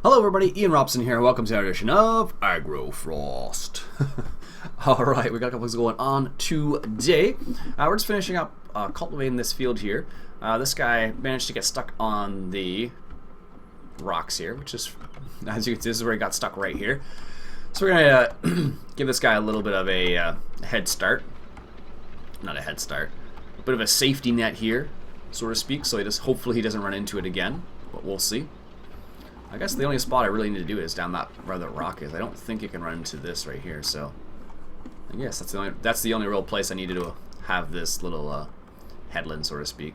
Hello everybody, Iain Robson here. Welcome to another edition of Agrofrost. Alright, we got a couple things going on today. We're just finishing up cultivating this field here. This guy managed to get stuck on the rocks here, which is, as you can see, this is where he got stuck right here. So we're going to give this guy a little bit of a head start. Not a head start. A bit of a safety net here, so to speak, so hopefully he doesn't run into it again, but we'll see. I guess the only spot I really need to do is down that where the rock is. I don't think it can run into this right here, so I guess that's the only real place I needed to have this little headland, so to speak.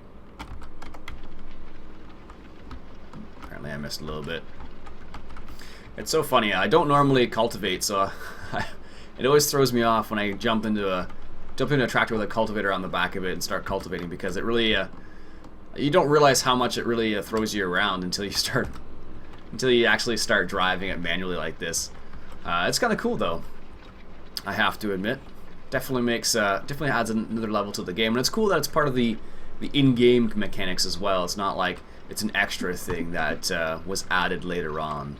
Apparently I missed a little bit. It's so funny. I don't normally cultivate, so it always throws me off when I jump into a tractor with a cultivator on the back of it and start cultivating, because it really you don't realize how much it really throws you around until you actually start driving it manually like this. It's kind of cool though, I have to admit. Definitely adds another level to the game, and it's cool that it's part of the in-game mechanics as well. It's not like it's an extra thing that was added later on.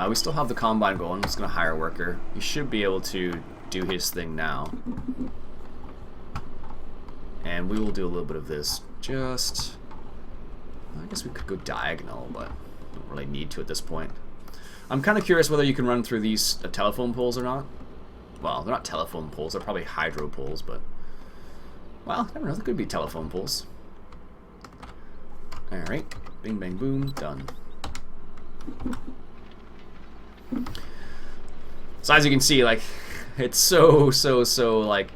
We still have the combine going. I'm just going to hire a worker. He should be able to do his thing now. And we will do a little bit of this. I guess we could go diagonal, but don't really need to at this point. I'm kind of curious whether you can run through these telephone poles or not. Well, they're not telephone poles, they're probably hydro poles, but well, I don't know, they could be telephone poles. Alright, bing bang boom, done. So as you can see, like, it's so like,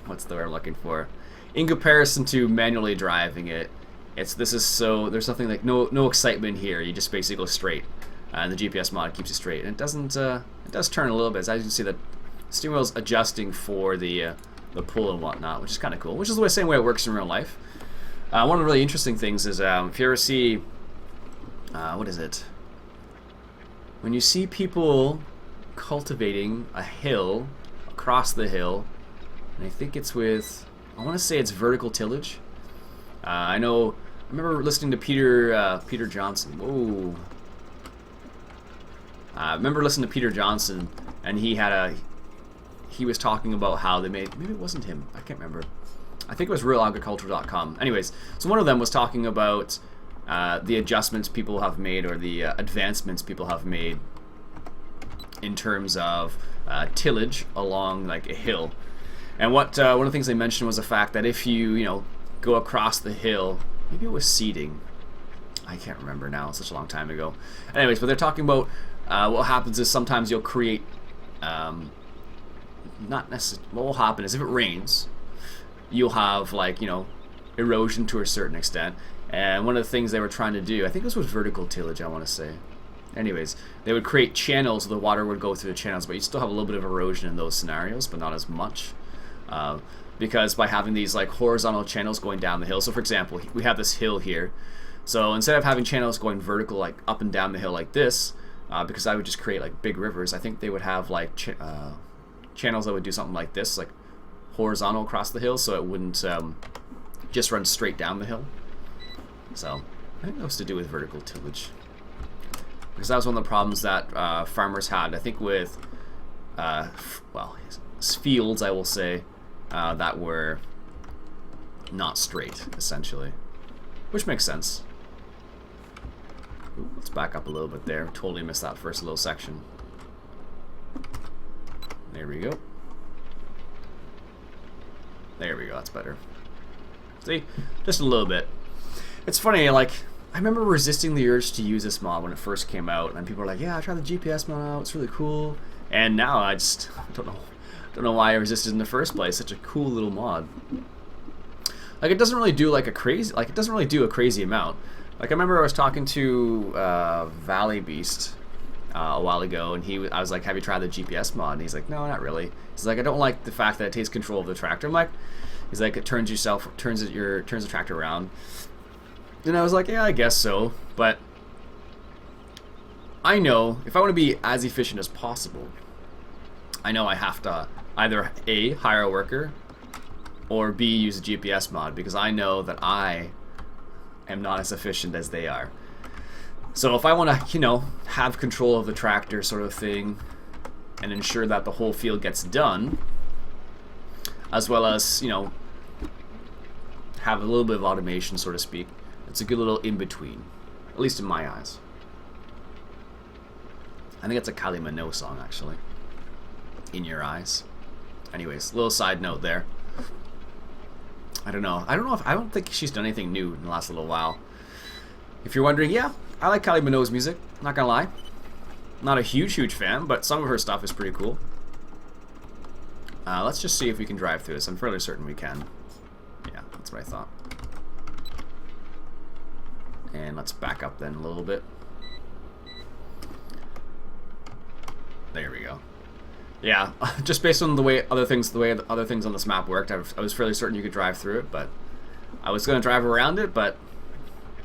what's the word I'm looking for? In comparison to manually driving it, there's nothing like no excitement here. You just basically go straight, and the GPS mod keeps you straight. And it does turn a little bit. As you can see, the steering wheel's adjusting for the pull and whatnot, which is kind of cool. Which is the same way it works in real life. One of the really interesting things is if you ever see, what is it? When you see people cultivating a hill across the hill, and I think it's with, I want to say it's vertical tillage. I remember listening to Peter Johnson. Whoa. I remember listening to Peter Johnson, and he was talking about how they made, maybe it wasn't him, I can't remember. I think it was realagriculture.com. Anyways, so one of them was talking about the adjustments people have made, or the advancements people have made in terms of tillage along like a hill. And one of the things they mentioned was the fact that if you go across the hill, maybe it was seeding. I can't remember now. It's such a long time ago. Anyways, but they're talking about what happens is sometimes you'll create, not necessarily. What will happen is if it rains, you'll have erosion to a certain extent. And one of the things they were trying to do, I think this was vertical tillage, I want to say. Anyways, they would create channels so the water would go through the channels, but you'd still have a little bit of erosion in those scenarios, but not as much. Because by having these like horizontal channels going down the hill, so for example, we have this hill here, so instead of having channels going vertical like up and down the hill like this, because I would just create like big rivers, I think they would have like channels that would do something like this, like horizontal across the hill, so it wouldn't just run straight down the hill. So I think that was to do with vertical tillage, because that was one of the problems that farmers had, I think, with fields, I will say, that were not straight, essentially. Which makes sense. Ooh, let's back up a little bit there. Totally missed that first little section. There we go. There we go, that's better. See? Just a little bit. It's funny, like, I remember resisting the urge to use this mod when it first came out, and people were like, yeah, I tried the GPS mod out, it's really cool. And now I just don't know why I resisted in the first place. Such a cool little mod. Like, it doesn't really do a crazy amount. Like, I remember I was talking to Valley Beast a while ago, and I was like, have you tried the GPS mod? And he's like, no, not really. He's like, I don't like the fact that it takes control of the tractor. I'm like, he's like, it turns the tractor around. And I was like, yeah, I guess so. But I know if I want to be as efficient as possible, I know I have to either A, hire a worker, or B, use a GPS mod, because I know that I am not as efficient as they are. So if I want to, you know, have control of the tractor sort of thing and ensure that the whole field gets done, as well as, you know, have a little bit of automation, so to speak, it's a good little in-between, at least in my eyes. I think it's a Kylie Minogue song, actually. In Your Eyes. Anyways, little side note there. I don't know. I don't think she's done anything new in the last little while. If you're wondering, yeah, I like Kylie Minogue's music. Not gonna lie. Not a huge fan, but some of her stuff is pretty cool. Let's just see if we can drive through this. I'm fairly certain we can. Yeah, that's what I thought. And let's back up then a little bit. There we go. Yeah, just based on the way other things on this map worked, I was fairly certain you could drive through it, but I was going to drive around it, but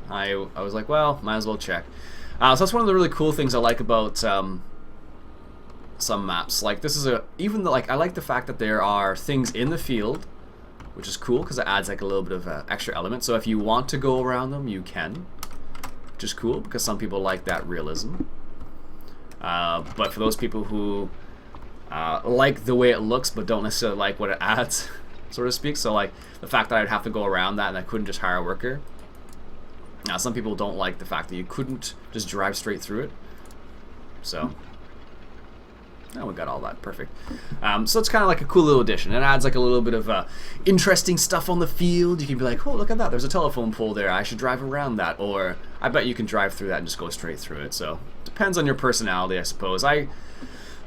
I was like, well, might as well check. So that's one of the really cool things I like about some maps. Like this is I like the fact that there are things in the field, which is cool because it adds like a little bit of an extra element. So if you want to go around them, you can, which is cool because some people like that realism. But for those people who like the way it looks but don't necessarily like what it adds, so to speak, so like the fact that I'd have to go around that and I couldn't just hire a worker. Now some people don't like the fact that you couldn't just drive straight through it. So now we got all that perfect. So it's kind of like a cool little addition. It adds like a little bit of interesting stuff on the field. You can be like, oh, look at that, there's a telephone pole there, I should drive around that. Or I bet you can drive through that and just go straight through it. So depends on your personality, I suppose.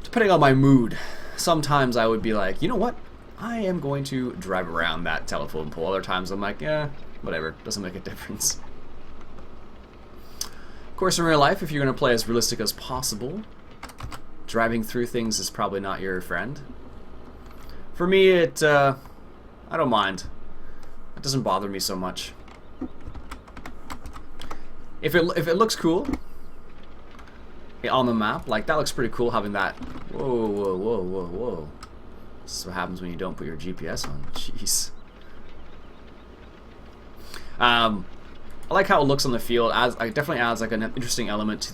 Depending on my mood, sometimes I would be like, you know what, I am going to drive around that telephone pole. Other times I'm like, yeah, whatever, doesn't make a difference. Of course, in real life, if you're going to play as realistic as possible, driving through things is probably not your friend. For me, I don't mind. It doesn't bother me so much. If it looks cool on the map, like that looks pretty cool having that. Whoa. This is what happens when you don't put your GPS on. Jeez. I like how it looks on the field. It definitely adds like an interesting element to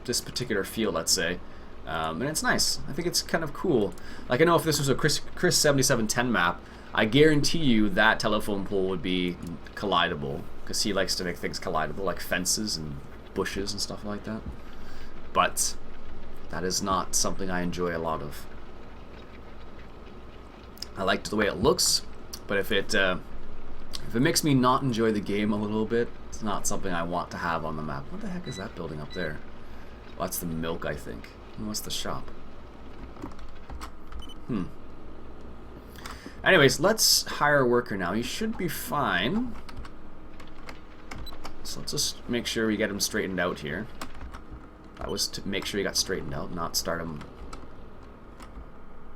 this particular field, let's say. And it's nice. I think it's kind of cool. Like I know if this was a Chris 7710 map, I guarantee you that telephone pole would be collidable because he likes to make things collidable, like fences and bushes and stuff like that. But that is not something I enjoy a lot of. I liked the way it looks, but if it makes me not enjoy the game a little bit, it's not something I want to have on the map. What the heck is that building up there? Well, that's the milk, I think. And what's the shop? Anyways, let's hire a worker now. He should be fine. So let's just make sure we get him straightened out here. That was to make sure he got straightened out, not start him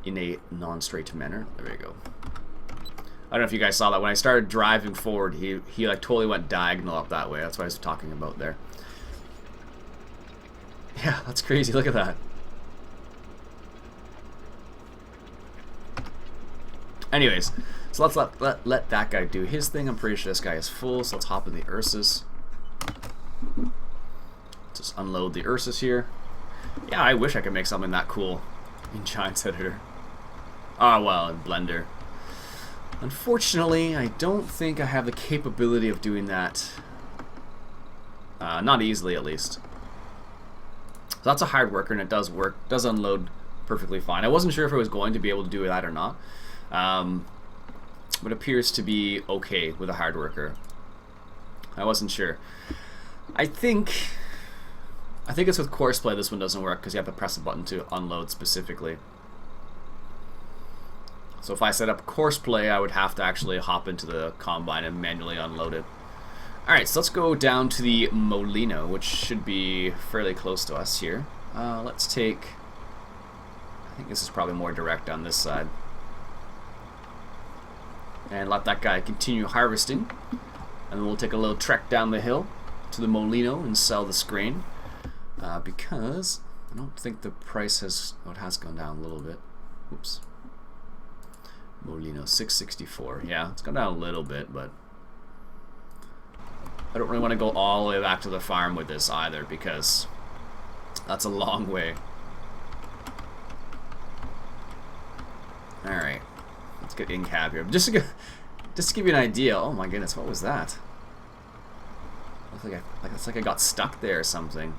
in a non-straight manner. There we go. I don't know if you guys saw that. When I started driving forward, he like totally went diagonal up that way. That's what I was talking about there. Yeah, that's crazy. Look at that. Anyways, so let's let that guy do his thing. I'm pretty sure this guy is full, so let's hop in the Ursus. Just unload the Ursus here. Yeah, I wish I could make something that cool in Giants Editor. Oh, well, in Blender. Unfortunately, I don't think I have the capability of doing that. Not easily, at least. So that's a hard worker, and it does work. It does unload perfectly fine. I wasn't sure if I was going to be able to do that or not. But it appears to be okay with a hard worker. I wasn't sure. I think it's with Courseplay this one doesn't work because you have to press a button to unload specifically. So if I set up Courseplay, I would have to actually hop into the Combine and manually unload it. Alright, so let's go down to the Molino, which should be fairly close to us here. Let's take... I think this is probably more direct on this side. And let that guy continue harvesting. And then we'll take a little trek down the hill to the Molino and sell this grain. Because I don't think the price has... Oh, it has gone down a little bit. Oops. Molino, 664. Yeah, it's gone down a little bit, but... I don't really want to go all the way back to the farm with this either, because that's a long way. Alright. Let's get in cab here. Just to give you an idea. Oh my goodness, what was that? Looks like I got stuck there or something.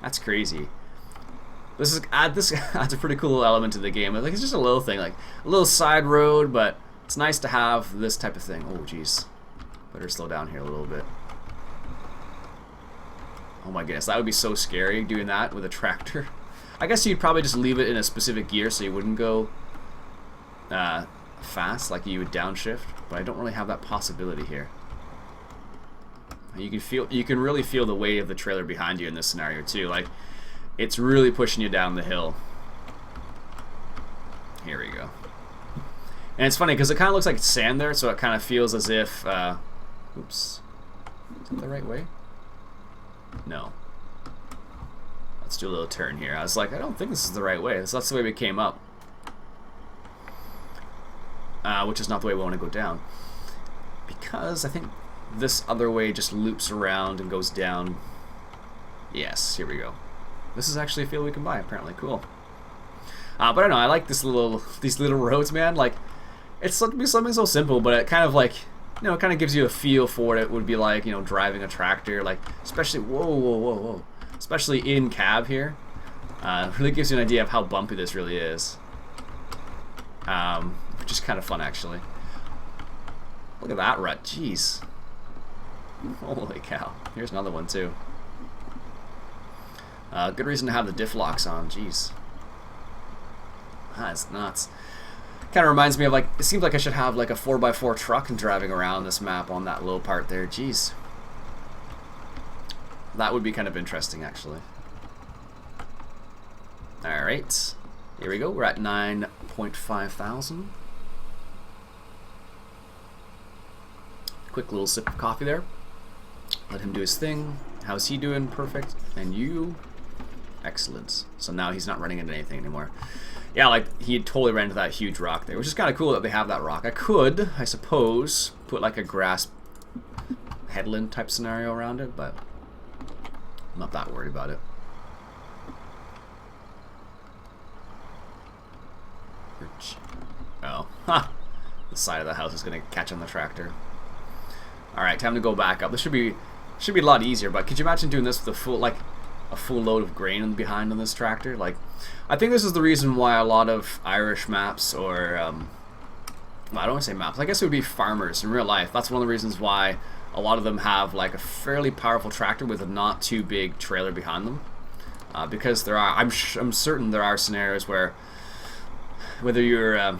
That's crazy. This adds a pretty cool element to the game. Like, it's just a little thing, like a little side road, but it's nice to have this type of thing. Oh jeez. Better slow down here a little bit. Oh my goodness, that would be so scary doing that with a tractor. I guess you'd probably just leave it in a specific gear so you wouldn't go fast like you would downshift, but I don't really have that possibility here. You can really feel the weight of the trailer behind you in this scenario too. Like, it's really pushing you down the hill. Here we go. And it's funny because it kind of looks like sand there, so it kind of feels as if oops. Is that the right way? No. Let's do a little turn here. I was like, I don't think this is the right way. So that's the way we came up. Which is not the way we want to go down. Because I think this other way just loops around and goes down. Yes, here we go. This is actually a field we can buy, apparently. Cool. But I don't know, I like these little roads, man. Like, it's something so simple, but it kind of like, you know, it kind of gives you a feel for what it would be like, you know, driving a tractor. Like, especially, whoa. Especially in cab here. Really gives you an idea of how bumpy this really is. Which is kind of fun, actually. Look at that rut, jeez. Holy cow. Here's another one, too. Good reason to have the diff locks on, jeez. That's nuts. Kind of reminds me of, like, it seems like I should have like a 4x4 truck and driving around this map on that little part there, jeez. That would be kind of interesting, actually. Alright. Here we go, we're at 9.5 thousand. Quick little sip of coffee there. Let him do his thing. How's he doing? Perfect. And you? Excellent. So now he's not running into anything anymore. Yeah, like, he totally ran into that huge rock there, which is kind of cool that they have that rock. I could, I suppose, put like a grass headland type scenario around it, but I'm not that worried about it. Oh, ha! The side of the house is going to catch on the tractor. Alright, time to go back up. This should be a lot easier, but could you imagine doing this with a full load of grain behind on this tractor? Like, I think this is the reason why a lot of Irish maps, or well, I don't want to say maps, I guess it would be farmers in real life. That's one of the reasons why a lot of them have like a fairly powerful tractor with a not too big trailer behind them, because there are, I'm certain there are scenarios where, whether you're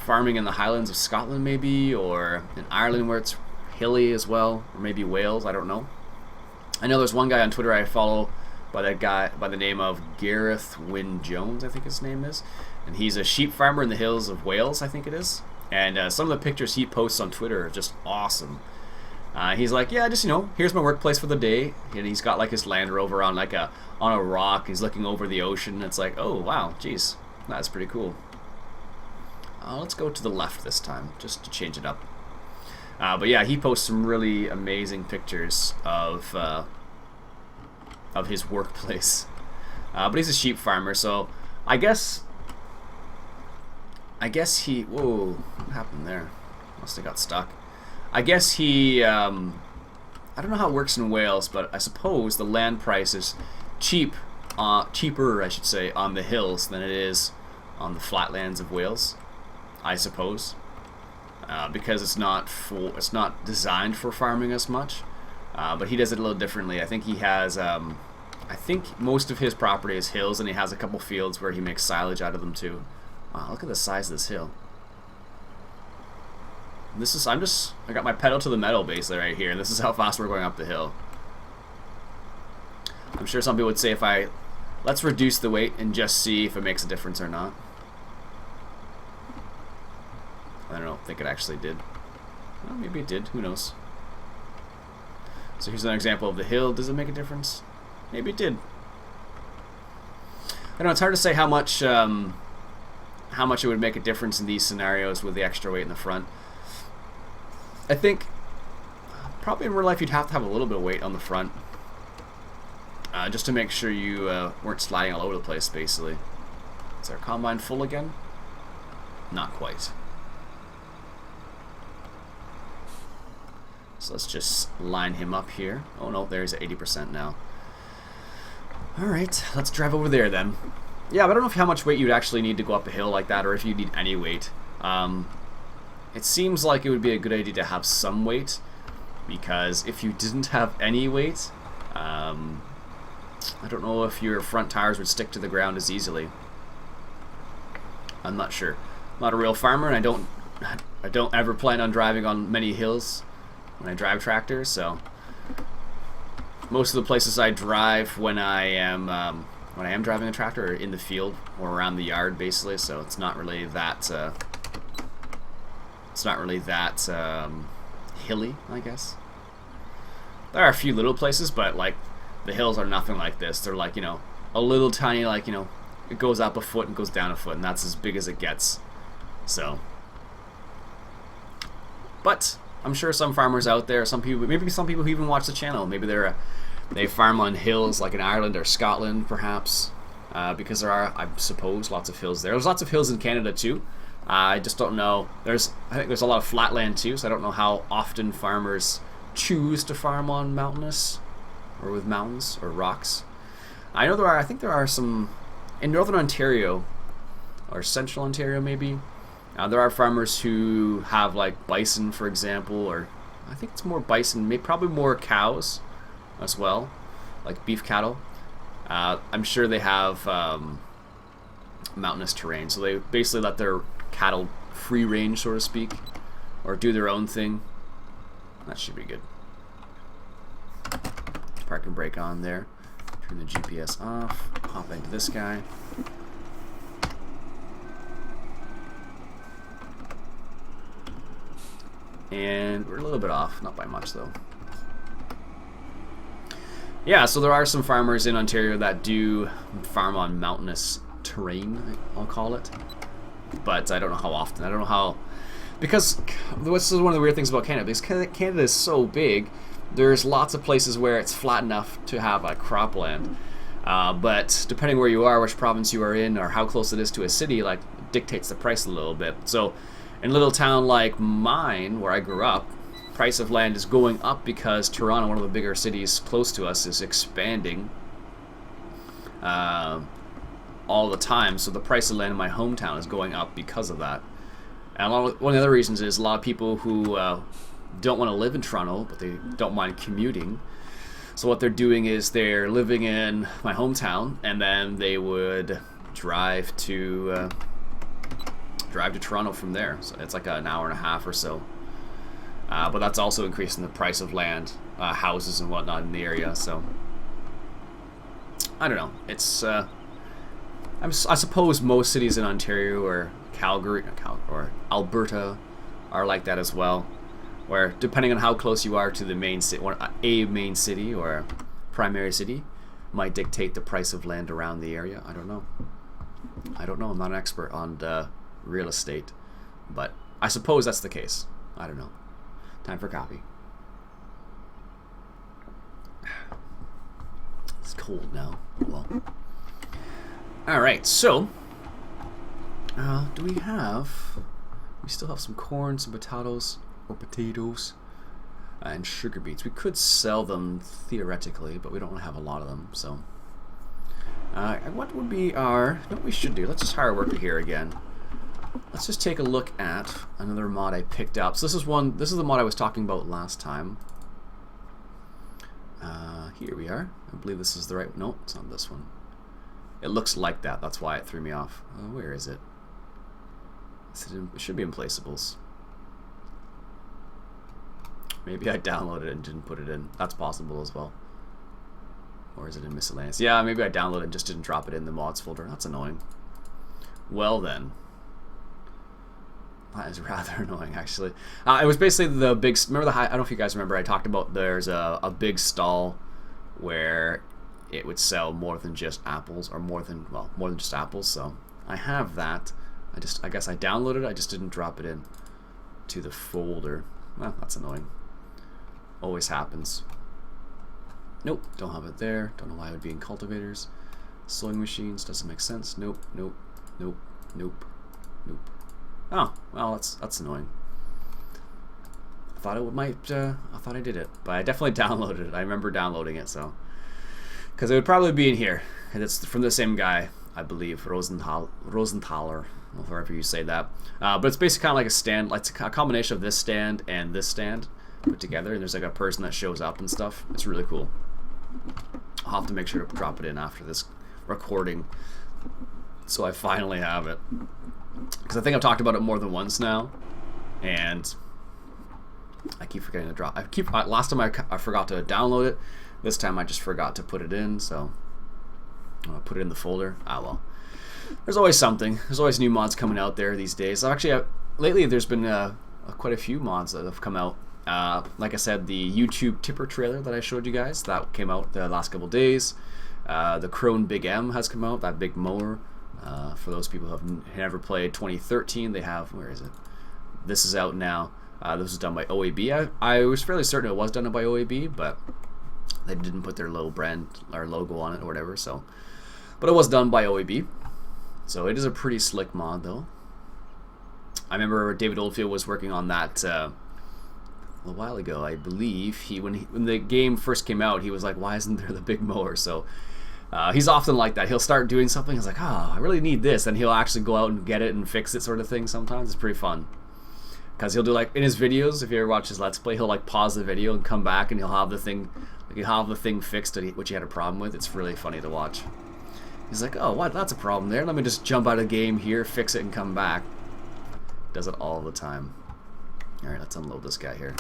farming in the Highlands of Scotland maybe, or in Ireland where it's hilly as well, or maybe Wales, I don't know. I know there's one guy on Twitter I follow by the name of Gareth Wynne Jones, I think his name is, and he's a sheep farmer in the hills of Wales, I think it is. And some of the pictures he posts on Twitter are just awesome. He's like, yeah, just, you know, here's my workplace for the day, and he's got like his Land Rover on like on a rock. He's looking over the ocean. It's like, oh wow, geez, that's pretty cool. Let's go to the left this time, just to change it up. But yeah, he posts some really amazing pictures of his workplace. But he's a sheep farmer, so I guess he... Whoa, what happened there? Must have got stuck. I guess he... I don't know how it works in Wales, but I suppose the land price is cheaper, I should say, on the hills than it is on the flatlands of Wales, I suppose. Because it's not designed for farming as much, but he does it a little differently. I think he has, I think most of his property is hills, and he has a couple fields where he makes silage out of them too. Wow, look at the size of this hill. This is, I got my pedal to the metal basically right here, and this is how fast we're going up the hill. I'm sure some people would say let's reduce the weight and just see if it makes a difference or not. I don't think it actually did. Well, maybe it did. Who knows? So here's an example of the hill. Does it make a difference? Maybe it did. I don't know. It's hard to say how much it would make a difference in these scenarios with the extra weight in the front. I think Probably in real life you'd have to have a little bit of weight on the front. Just to make sure you weren't sliding all over the place, basically. Is our combine full again? Not quite. So let's just line him up here. Oh no, there's 80% now. Alright, let's drive over there then. Yeah, but I don't know how much weight you'd actually need to go up a hill like that, or if you need any weight. It seems like it would be a good idea to have some weight, because if you didn't have any weight, I don't know if your front tires would stick to the ground as easily. I'm not sure. I'm not a real farmer, and I don't ever plan on driving on many hills when I drive tractors, so most of the places I drive when I am driving a tractor are in the field or around the yard, basically. So it's not really that hilly, I guess. There are a few little places, but like the hills are nothing like this. They're like, you know, a little tiny, like, you know, it goes up a foot and goes down a foot, and that's as big as it gets. So, but I'm sure some farmers out there, some people, maybe some people who even watch the channel, maybe they farm on hills like in Ireland or Scotland, perhaps, because there are, I suppose, lots of hills there. There's lots of hills in Canada too. I just don't know. I think there's a lot of flat land too, so I don't know how often farmers choose to farm on mountainous or with mountains or rocks. I know I think there are some in northern Ontario or central Ontario, maybe. There are farmers who have like bison, for example, or I think it's more bison, maybe probably more cows as well, like beef cattle. I'm sure they have mountainous terrain, so they basically let their cattle free range, so to speak, or do their own thing. That should be good. Park and brake on there. Turn the GPS off. Hop into this guy. And we're a little bit off, not by much though. Yeah, so there are some farmers in Ontario that do farm on mountainous terrain, I'll call it. But I don't know how often. I don't know how... Because this is one of the weird things about Canada. Because Canada is so big, there's lots of places where it's flat enough to have a cropland. But depending where you are, which province you are in, or how close it is to a city, like, dictates the price a little bit. So in a little town like mine, where I grew up, price of land is going up because Toronto, one of the bigger cities close to us, is expanding all the time. So the price of land in my hometown is going up because of that. And one of the other reasons is a lot of people who don't want to live in Toronto, but they don't mind commuting. So what they're doing is they're living in my hometown, and then they would drive to Toronto from there. So it's like an hour and a half or so. But that's also increasing the price of land, houses and whatnot in the area. So I don't know. It's I suppose most cities in Ontario or Calgary or Alberta are like that as well, where depending on how close you are to the main city, or a main city or a primary city, might dictate the price of land around the area. I don't know. I'm not an expert on real estate, but I suppose that's the case. I don't know. Time for coffee. It's cold now. Well, all right. So, do we have? We still have some corn, some potatoes, and sugar beets. We could sell them theoretically, but we don't have a lot of them. So, what would be our? What we should do? Let's just hire a worker here again. Let's just take a look at another mod I picked up. So this is the mod I was talking about last time. Here we are. I believe this is the right... No, it's not this one. It looks like that. That's why it threw me off. Where is it? It should be in Placeables. Maybe I downloaded it and didn't put it in. That's possible as well. Or is it in Miscellaneous? Yeah, maybe I downloaded it and just didn't drop it in the mods folder. That's annoying. Well then. That is rather annoying, actually. It was basically the big... Remember the... I don't know if you guys remember, I talked about there's a big stall where it would sell more than just apples, or more than just apples. So I have that. I guess I downloaded it. I just didn't drop it in to the folder. Well, that's annoying. Always happens. Nope, don't have it there. Don't know why it would be in cultivators. Sowing machines, doesn't make sense. Nope, nope, nope, nope, nope. Oh, well, that's annoying. I thought I thought I did it, but I definitely downloaded it. I remember downloading it, so. Because it would probably be in here. And it's from the same guy, I believe, Rosenthaler, however you say that. But it's basically kind of like a stand, like a combination of this stand and this stand put together, and there's like a person that shows up and stuff. It's really cool. I'll have to make sure to drop it in after this recording, so I finally have it. Because I think I've talked about it more than once now, and I keep forgetting to drop. Last time I forgot to download it. This time I just forgot to put it in, so I'll put it in the folder. Ah well. There's always something. There's always new mods coming out there these days. Actually, lately there's been quite a few mods that have come out. Like I said, the YouTube tipper trailer that I showed you guys, that came out the last couple days. The Krone Big M has come out, that big mower. For those people who have never played 2013, they have, where is it? This is out now. This was done by OAB. I was fairly certain it was done by OAB, but they didn't put their little brand or logo on it or whatever, so. But it was done by OAB. So it is a pretty slick mod, though. I remember David Oldfield was working on that a while ago, I believe. When the game first came out, he was like, why isn't there the big mower? So he's often like that. He'll start doing something, he's like, oh, I really need this, and he'll actually go out and get it and fix it, sort of thing. Sometimes it's pretty fun. Because he'll do, like, in his videos, if you ever watch his Let's Play, he'll like pause the video and come back and he'll have the thing fixed which he had a problem with. It's really funny to watch. He's like, oh, what? That's a problem there. Let me just jump out of the game here, fix it, and come back. Does it all the time. Alright, let's unload this guy here.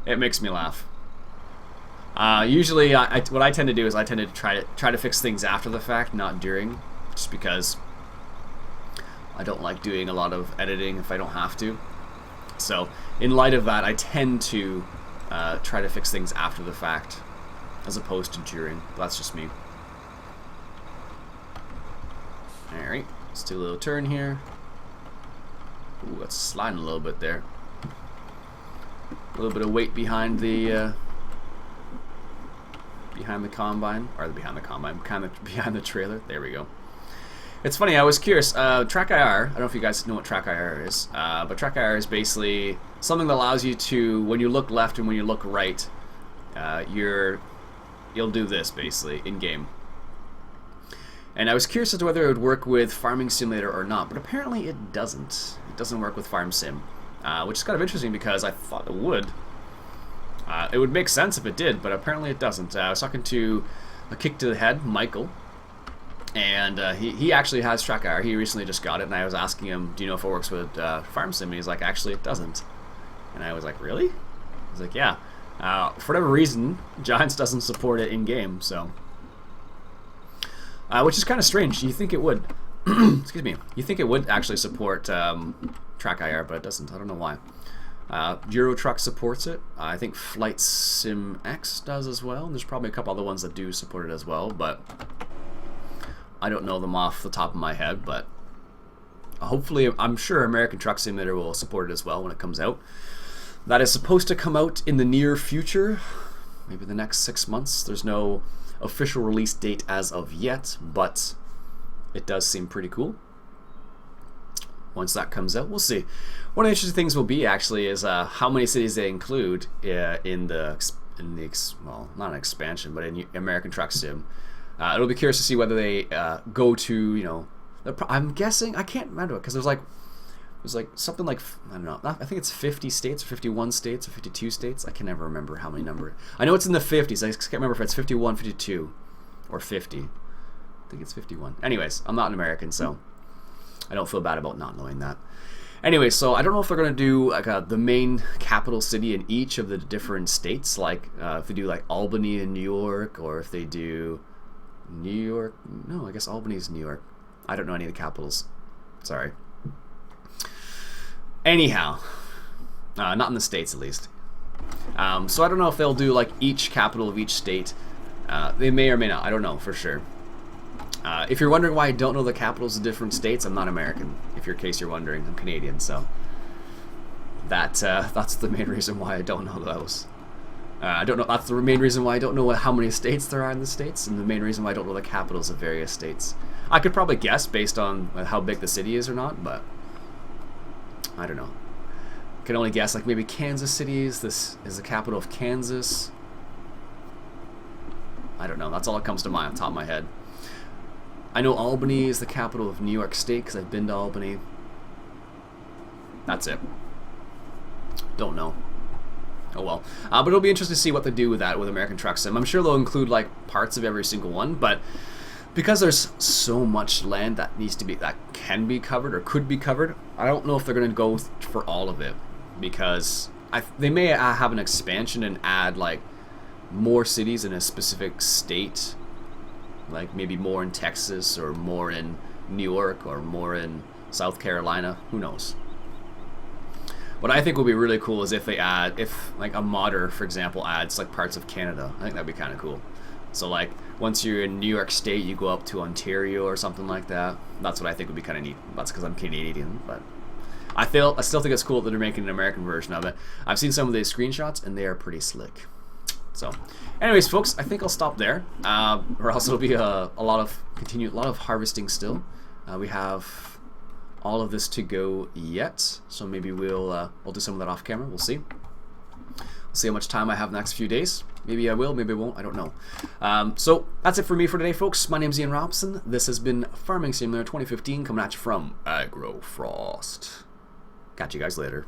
It makes me laugh. Usually, what I tend to do is I tend to try to fix things after the fact, not during, just because I don't like doing a lot of editing if I don't have to. So, in light of that, I tend to try to fix things after the fact, as opposed to during. That's just me. Alright, let's do a little turn here. Ooh, that's sliding a little bit there. A little bit of weight behind the combine, or behind the trailer. There we go. It's funny, I was curious. Track IR, I don't know if you guys know what Track IR is, but Track IR is basically something that allows you to, when you look left and when you look right, you'll do this basically in game. And I was curious as to whether it would work with Farming Simulator or not, but apparently it doesn't. It doesn't work with Farm Sim, which is kind of interesting because I thought it would. It would make sense if it did, but apparently it doesn't. I was talking to a Kick to the Head, Michael, and he actually has Track IR. He recently just got it, and I was asking him, do you know if it works with Farm Sim? And he's like, actually it doesn't. And I was like, really? He's like, yeah. For whatever reason, Giants doesn't support it in-game, so... which is kind of strange. You think it would. Excuse me. You think it would actually support Track IR, but it doesn't. I don't know why. Euro Truck supports it. I think Flight Sim X does as well. There's probably a couple other ones that do support it as well, but I don't know them off the top of my head. But hopefully, I'm sure American Truck Simulator will support it as well when it comes out. That is supposed to come out in the near future, maybe the next 6 months. There's no official release date as of yet, but it does seem pretty cool. Once that comes out, we'll see. One of the interesting things will be actually is how many cities they include in the well, not an expansion, but in American Truck Sim. It'll be curious to see whether they go to, you know, I'm guessing, I can't remember because there's like something like, I don't know, I think it's 50 states or 51 states or 52 states. I can never remember how many number. I know it's in the 50s. I can't remember if it's 51, 52, or 50. I think it's 51. Anyways, I'm not an American, so I don't feel bad about not knowing that. Anyway, so I don't know if they're going to do like the main capital city in each of the different states, like if they do like Albany in New York, or if they do New York. No, I guess Albany is New York. I don't know any of the capitals. Sorry. Anyhow, not in the States at least. So I don't know if they'll do like each capital of each state. They may or may not. I don't know for sure. If you're wondering why I don't know the capitals of different states, I'm not American. If in case you're wondering, I'm Canadian, so That's the main reason why I don't know those. I don't know. That's the main reason why I don't know how many states there are in the states, and the main reason why I don't know the capitals of various states. I could probably guess based on how big the city is or not, but I don't know. I can only guess, like maybe Kansas City is the capital of Kansas. I don't know. That's all that comes to mind on top of my head. I know Albany is the capital of New York State because I've been to Albany. That's it. Don't know. Oh well. But it'll be interesting to see what they do with that with American Truck Sim. I'm sure they'll include like parts of every single one, but because there's so much land that can be covered or could be covered, I don't know if they're going to go for all of it, because they may have an expansion and add like more cities in a specific state, like maybe more in Texas or more in New York or more in South Carolina. Who knows? What I think would be really cool is if like a modder, for example, adds like parts of Canada. I think that'd be kind of cool. So like once you're in New York State, you go up to Ontario or something like that. That's what I think would be kind of neat. That's because I'm Canadian, but I still think it's cool that they're making an American version of it. I've seen some of these screenshots and they are pretty slick. So, anyways, folks, I think I'll stop there, or else it'll be a lot of harvesting still. We have all of this to go yet, so maybe we'll do some of that off camera. We'll see. We'll see how much time I have the next few days. Maybe I will, maybe I won't, I don't know. So that's it for me for today, folks. My name's Iain Robson. This has been Farming Simulator 2015 coming at you from Agrofrost. Catch you guys later.